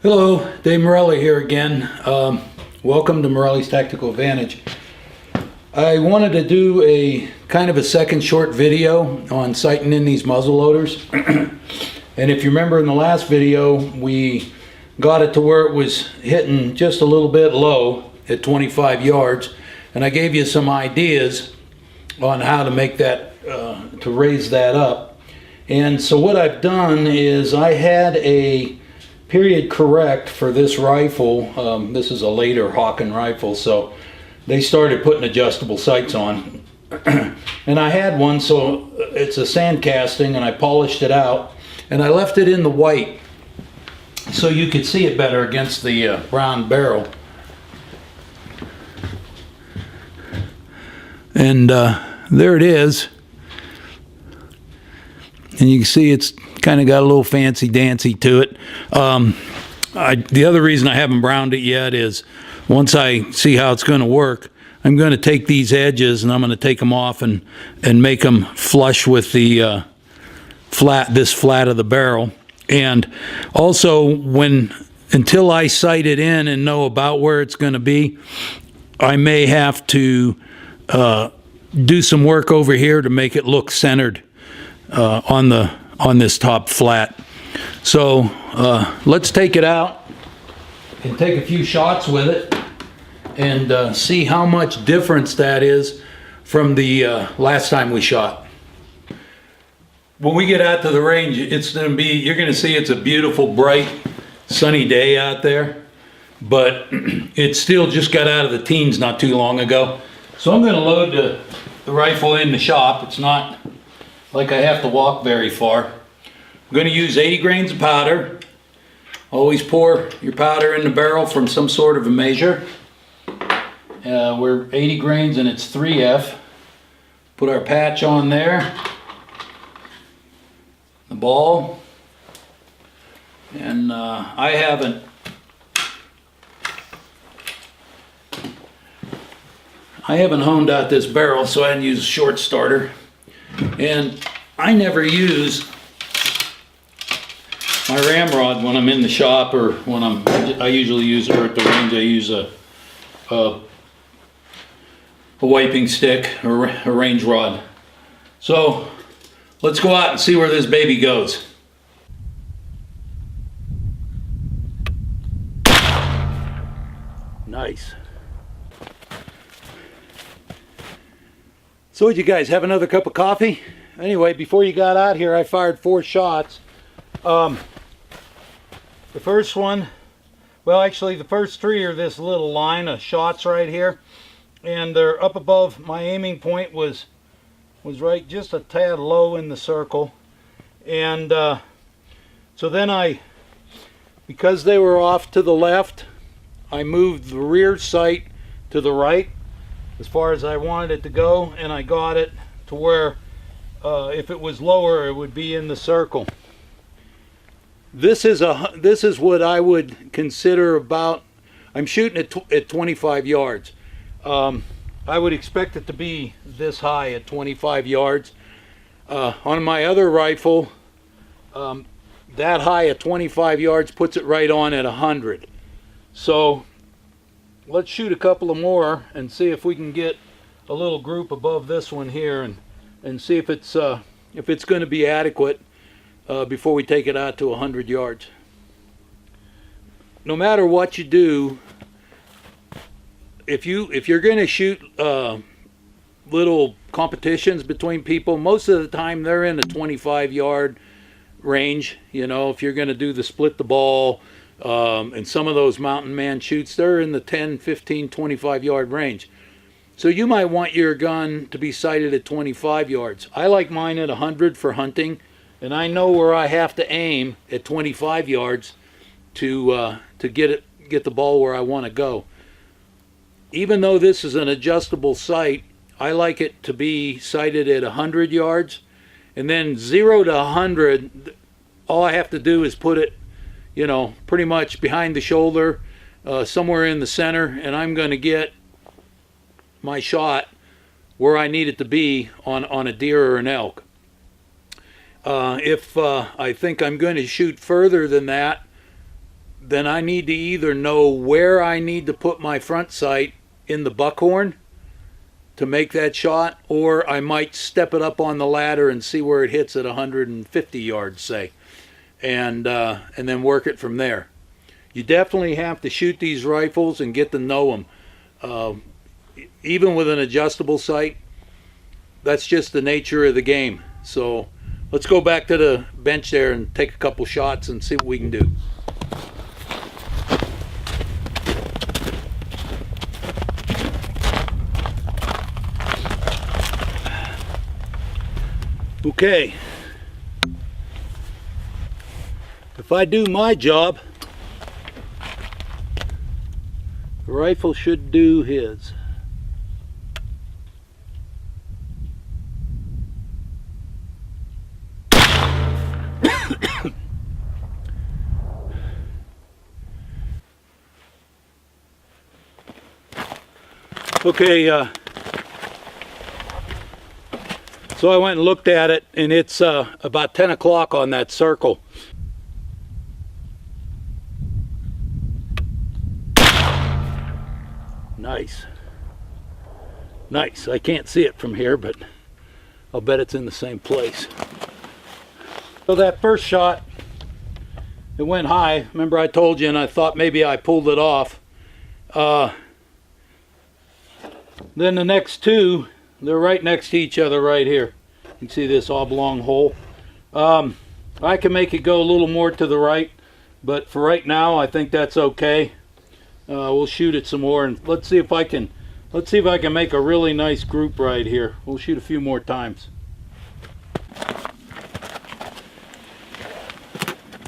Hello, Dave Morelli here again. Welcome to Morelli's Tactical Advantage. I wanted to do a kind of a second short video on sighting in these muzzle loaders. And if you remember in the last video, we got it to where it was hitting just a little bit low at 25 yards. And I gave you some ideas on how to make that, to raise that up. And so what I've done is I had a period correct for this rifle. This is a later Hawken rifle, so they started putting adjustable sights on. And I had one, so it's a sand casting, and I polished it out and I left it in the white so you could see it better against the brown barrel. And there it is. And you can see it's kind of got a little fancy dancy to it. The other reason I haven't browned it yet is once I see how it's going to work, I'm going to take these edges and I'm going to take them off and make them flush with the this flat of the barrel. And also, until I sight it in and know about where it's going to be, I may have to do some work over here to make it look centered on this top flat. So let's take it out and take a few shots with it and see how much difference that is from the last time we shot. When we get out to the range, you're going to see it's a beautiful, bright, sunny day out there, but it still just got out of the teens not too long ago. So I'm going to load the rifle in the shop. It's not like I have to walk very far. I'm going to use 80 grains of powder. Always pour your powder in the barrel from some sort of a measure. We're 80 grains and it's 3F. Put our patch on there. The ball. And I haven't honed out this barrel, so I didn't use a short starter. And I never use my ramrod when I'm in the shop, or when I usually use it at the range. I use a wiping stick or a range rod. So let's go out and see where this baby goes. Nice. So, did you guys have another cup of coffee? Anyway, before you got out here, I fired 4 shots. The first one, well, actually the first 3 are this little line of shots right here, and they're up above. My aiming point was right just a tad low in the circle, and so then because they were off to the left, I moved the rear sight to the right as far as I wanted it to go, and I got it to where if it was lower, it would be in the circle. This is what I would consider about. I'm shooting at 25 yards. I would expect it to be this high at 25 yards. On my other rifle, that high at 25 yards puts it right on at 100. So let's shoot a couple of more and see if we can get a little group above this one here, and see if it's going to be adequate before we take it out to 100 yards. No matter what you do, if you're going to shoot little competitions between people, most of the time they're in the 25 yard range. You know, if you're going to do the split the ball, and some of those mountain man shoots, they're in the 10, 15, 25 yard range. So you might want your gun to be sighted at 25 yards. I like mine at 100 for hunting, and I know where I have to aim at 25 yards to get the ball where I want to go. Even though this is an adjustable sight, I like it to be sighted at 100 yards, and then 0 to 100, all I have to do is put it, you know, pretty much behind the shoulder, somewhere in the center, and I'm going to get my shot where I need it to be on a deer or an elk. If I think I'm going to shoot further than that, then I need to either know where I need to put my front sight in the buckhorn to make that shot, or I might step it up on the ladder and see where it hits at 150 yards, say, and then work it from there. You definitely have to shoot these rifles and get to know them. Even with an adjustable sight, that's just the nature of the game. So let's go back to the bench there and take a couple shots and see what we can do. Okay, if I do my job, the rifle should do his. Okay, so I went and looked at it, and it's about 10 o'clock on that circle. Nice. Nice. I can't see it from here, but I'll bet it's in the same place. So that first shot, it went high. Remember I told you, and I thought maybe I pulled it off. Then the next two, they're right next to each other right here. You can see this oblong hole. I can make it go a little more to the right, but for right now I think that's okay. We'll shoot it some more, and let's see if I can make a really nice group right here. We'll shoot a few more times.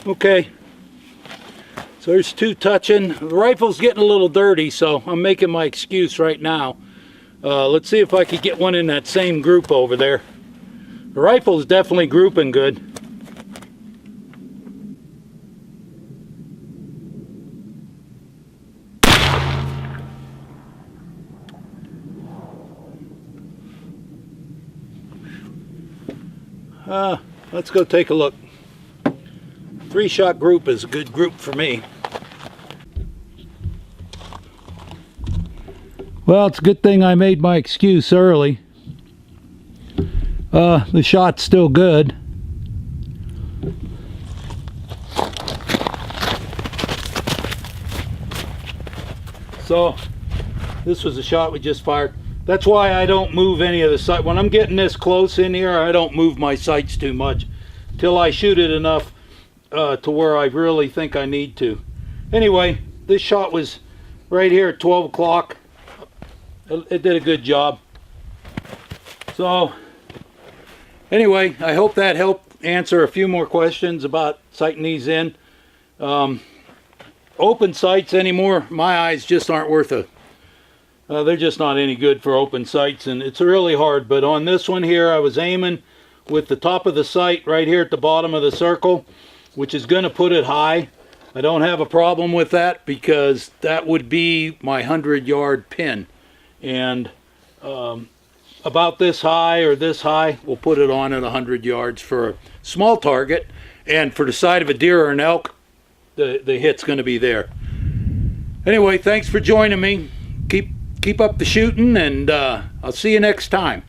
Okay, so there's two touching. The rifle's getting a little dirty, so I'm making my excuse right now. Let's see if I could get one in that same group over there. The rifle's definitely grouping good. Let's go take a look. 3-shot group is a good group for me. Well, it's a good thing I made my excuse early. The shot's still good. So, this was a shot we just fired. That's why I don't move any of the sight. When I'm getting this close in here, I don't move my sights too much till I shoot it enough to where I really think I need to. Anyway, this shot was right here at 12 o'clock. It did a good job. So anyway, I hope that helped answer a few more questions about sighting these in. Open sights anymore, my eyes just aren't worth it. They're just not any good for open sights, and it's really hard. But on this one here, I was aiming with the top of the sight right here at the bottom of the circle, which is going to put it high. I don't have a problem with that because that would be my 100-yard pin. And about this high or this high, we'll put it on at 100 yards for a small target. And for the side of a deer or an elk, the hit's going to be there. Anyway, thanks for joining me. Keep up the shooting, and I'll see you next time.